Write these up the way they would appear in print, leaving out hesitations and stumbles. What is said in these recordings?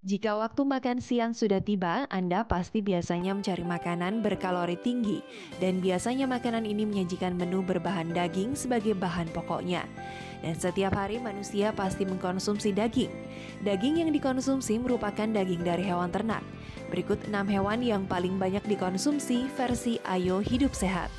Jika waktu makan siang sudah tiba, Anda pasti biasanya mencari makanan berkalori tinggi dan biasanya makanan ini menyajikan menu berbahan daging sebagai bahan pokoknya. Dan setiap hari manusia pasti mengkonsumsi daging. Daging yang dikonsumsi merupakan daging dari hewan ternak. Berikut 6 hewan yang paling banyak dikonsumsi versi Ayo Hidup Sehat.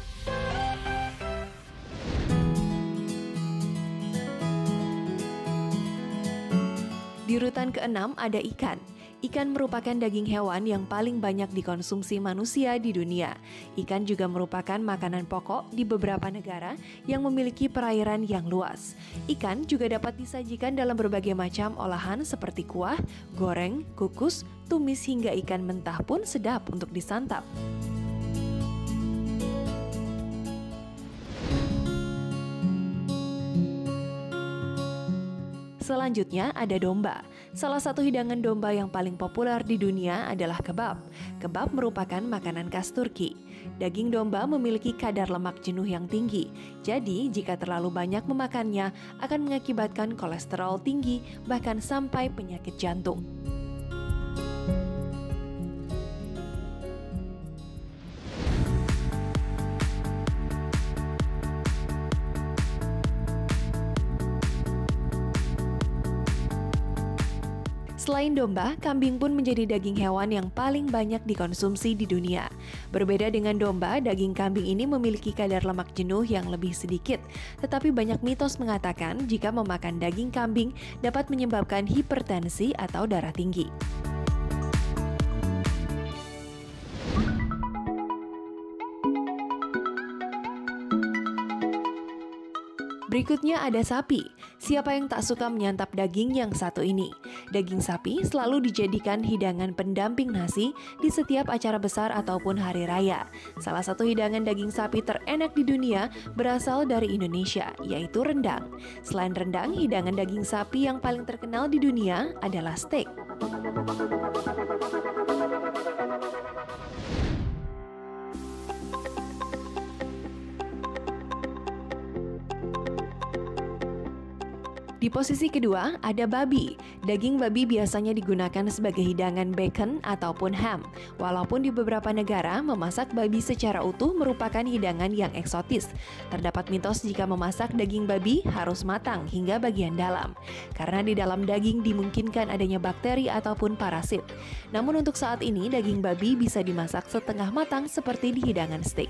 Di urutan ke-6 ada ikan. Ikan merupakan daging hewan yang paling banyak dikonsumsi manusia di dunia. Ikan juga merupakan makanan pokok di beberapa negara yang memiliki perairan yang luas. Ikan juga dapat disajikan dalam berbagai macam olahan seperti kuah, goreng, kukus, tumis hingga ikan mentah pun sedap untuk disantap. Selanjutnya ada domba. Salah satu hidangan domba yang paling populer di dunia adalah kebab. Kebab merupakan makanan khas Turki. Daging domba memiliki kadar lemak jenuh yang tinggi. Jadi, jika terlalu banyak memakannya akan mengakibatkan kolesterol tinggi bahkan sampai penyakit jantung. Selain domba, kambing pun menjadi daging hewan yang paling banyak dikonsumsi di dunia. Berbeda dengan domba, daging kambing ini memiliki kadar lemak jenuh yang lebih sedikit. Tetapi banyak mitos mengatakan jika memakan daging kambing dapat menyebabkan hipertensi atau darah tinggi. Berikutnya ada sapi. Siapa yang tak suka menyantap daging yang satu ini? Daging sapi selalu dijadikan hidangan pendamping nasi di setiap acara besar ataupun hari raya. Salah satu hidangan daging sapi terenak di dunia berasal dari Indonesia, yaitu rendang. Selain rendang, hidangan daging sapi yang paling terkenal di dunia adalah steak. Di posisi kedua ada babi. Daging babi biasanya digunakan sebagai hidangan bacon ataupun ham. Walaupun di beberapa negara memasak babi secara utuh merupakan hidangan yang eksotis. Terdapat mitos jika memasak daging babi harus matang hingga bagian dalam. Karena di dalam daging dimungkinkan adanya bakteri ataupun parasit. Namun untuk saat ini daging babi bisa dimasak setengah matang seperti di hidangan steak.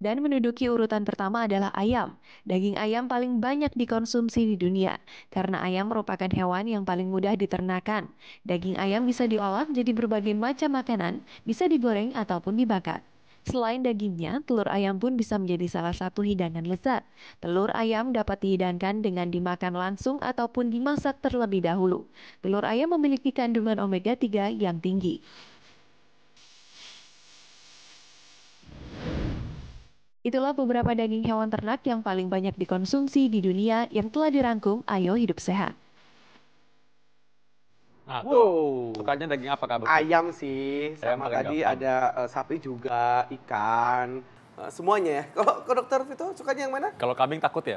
Dan menduduki urutan pertama adalah ayam. Daging ayam paling banyak dikonsumsi di dunia, karena ayam merupakan hewan yang paling mudah diternakan. Daging ayam bisa diolah menjadi berbagai macam makanan, bisa digoreng ataupun dibakar. Selain dagingnya, telur ayam pun bisa menjadi salah satu hidangan lezat. Telur ayam dapat dihidangkan dengan dimakan langsung ataupun dimasak terlebih dahulu. Telur ayam memiliki kandungan omega 3 yang tinggi. Itulah beberapa daging hewan ternak yang paling banyak dikonsumsi di dunia yang telah dirangkum Ayo Hidup Sehat. Nah, Wow, sukanya daging apa Kak? ayam sih, Ayam sama paling tadi gampang. ada sapi juga, ikan, semuanya ya. Kalau ke dokter Vito sukanya yang mana? Kalau kambing takut ya?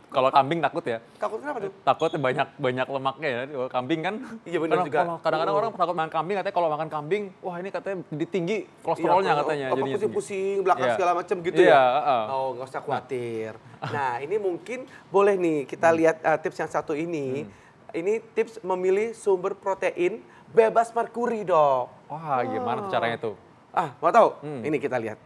Kalau kambing takut ya? Takut kenapa tuh? Takut banyak lemaknya ya. Kalau kambing kan, Iya benar kalau juga. kadang-kadang orang takut makan kambing, katanya kalau makan kambing, wah ini katanya jadi tinggi kolesterolnya katanya. Apa Jadinya tinggi. pusing-pusing belakang Iya. segala macam gitu Iya, ya? heeh. Oh, nggak usah khawatir. Nah, ini mungkin boleh nih kita lihat tips yang satu ini. Ini tips memilih sumber protein bebas merkuri, Dok. Wah, gimana tuh caranya tuh? Ah, mau tahu? Hmm. Ini kita lihat.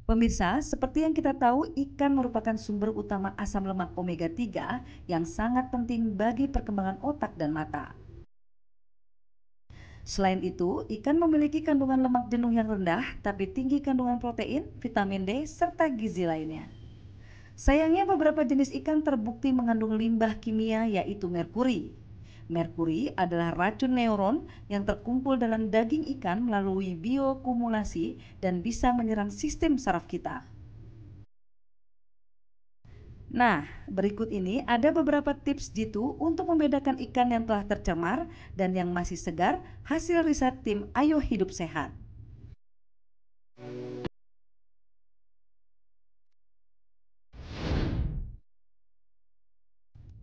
Pemirsa, seperti yang kita tahu, ikan merupakan sumber utama asam lemak omega 3 yang sangat penting bagi perkembangan otak dan mata. Selain itu, ikan memiliki kandungan lemak jenuh yang rendah, tapi tinggi kandungan protein, vitamin D, serta gizi lainnya. Sayangnya beberapa jenis ikan terbukti mengandung limbah kimia yaitu merkuri. Merkuri adalah racun neuron yang terkumpul dalam daging ikan melalui biokumulasi dan bisa menyerang sistem saraf kita. Nah, berikut ini ada beberapa tips jitu untuk membedakan ikan yang telah tercemar dan yang masih segar hasil riset tim Ayo Hidup Sehat.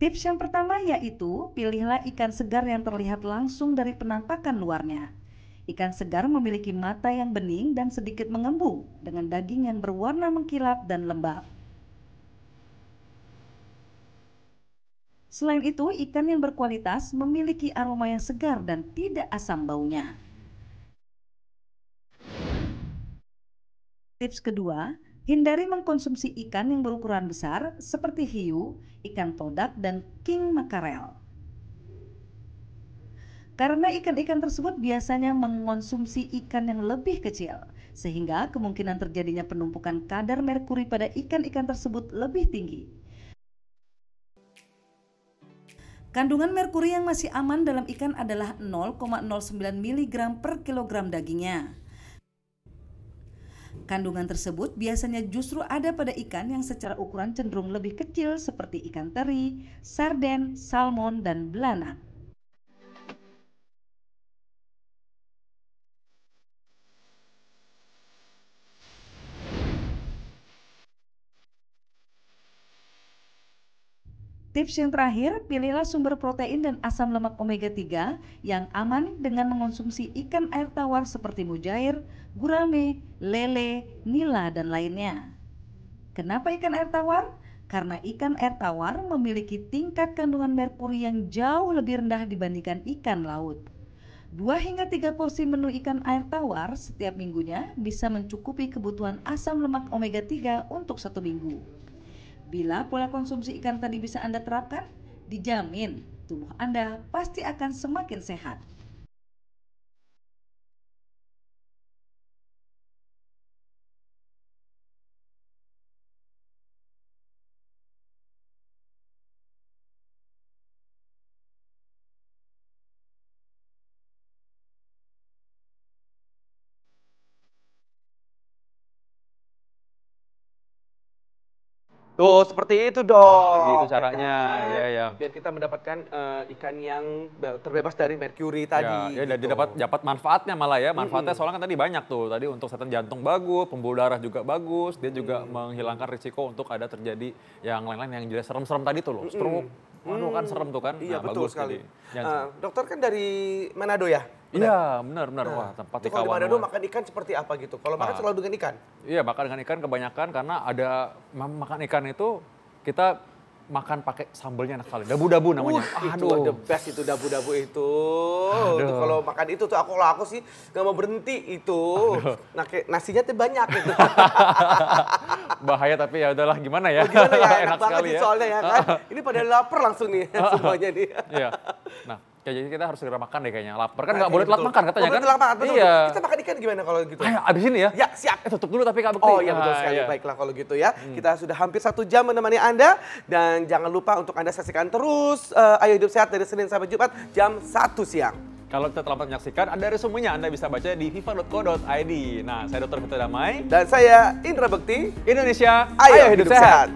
Tips yang pertama yaitu pilihlah ikan segar yang terlihat langsung dari penampakan luarnya. Ikan segar memiliki mata yang bening dan sedikit mengembung dengan daging yang berwarna mengkilap dan lembab. Selain itu, ikan yang berkualitas memiliki aroma yang segar dan tidak asam baunya. Tips kedua, hindari mengkonsumsi ikan yang berukuran besar seperti hiu, ikan todak, dan king makarel. Karena ikan-ikan tersebut biasanya mengonsumsi ikan yang lebih kecil, sehingga kemungkinan terjadinya penumpukan kadar merkuri pada ikan-ikan tersebut lebih tinggi. Kandungan merkuri yang masih aman dalam ikan adalah 0,09 mg per kilogram dagingnya. Kandungan tersebut biasanya justru ada pada ikan yang secara ukuran cenderung lebih kecil seperti ikan teri, sarden, salmon, dan belanak. Tips yang terakhir, pilihlah sumber protein dan asam lemak omega 3 yang aman dengan mengonsumsi ikan air tawar seperti mujair, gurame, lele, nila, dan lainnya. Kenapa ikan air tawar? Karena ikan air tawar memiliki tingkat kandungan merkuri yang jauh lebih rendah dibandingkan ikan laut. 2 hingga 3 porsi menu ikan air tawar setiap minggunya bisa mencukupi kebutuhan asam lemak omega 3 untuk 1 minggu. Bila pola konsumsi ikan tadi bisa Anda terapkan, dijamin tubuh Anda pasti akan semakin sehat. Tuh, seperti itu dong. Gitu caranya, ya ya. Biar kita mendapatkan ikan yang terbebas dari merkuri tadi. Ya, dan gitu. dapat manfaatnya malah ya. Manfaatnya soalnya kan tadi banyak tuh. Tadi untuk kesehatan jantung bagus, pembuluh darah juga bagus. Dia juga menghilangkan risiko untuk ada terjadi yang lain-lain yang jelas serem-serem tadi tuh loh. Stroke. Waduh kan serem tuh kan. Iya, Nah, betul bagus sekali. jadi. Dokter kan dari Manado ya? Iya, benar. Wah, tempat Itu di kalau di kawan. Manado makan ikan seperti apa gitu? Kalau makan selalu dengan ikan? Iya, makan dengan ikan kebanyakan karena ada makan ikan itu kita makan pakai sambelnya enak sekali. Dabu-dabu namanya. Itu the best itu dabu-dabu itu. Itu kalau makan itu tuh aku sih gak mau berhenti itu. Nah, nasinya tuh banyak gitu. Bahaya tapi ya udahlah gimana ya. Gimana ya, enak banget sekali sih ya. soalnya ya kan. Ini pada lapar langsung nih semuanya nih. Iya. Nah, jadi kita harus segera makan deh kayaknya. Lapar kan nggak boleh telat makan katanya kan? Boleh telat makan, betul. Iya. Kita makan ikan gimana kalau gitu? Ayo, abis ini ya? Ya, siap. Tutup dulu tapi Kak Bekti. Oh iya, betul sekali. Iya. Baiklah kalau gitu ya. Kita sudah hampir 1 jam menemani Anda. Dan jangan lupa untuk Anda saksikan terus Ayo Hidup Sehat dari Senin sampai Jumat jam 1 siang. Kalau kita terlambat menyaksikan, ada resumenya Anda bisa baca di viva.co.id. Nah, saya Dr. Vito Damai. Dan saya Indra Bekti. Indonesia, Ayo Hidup Sehat.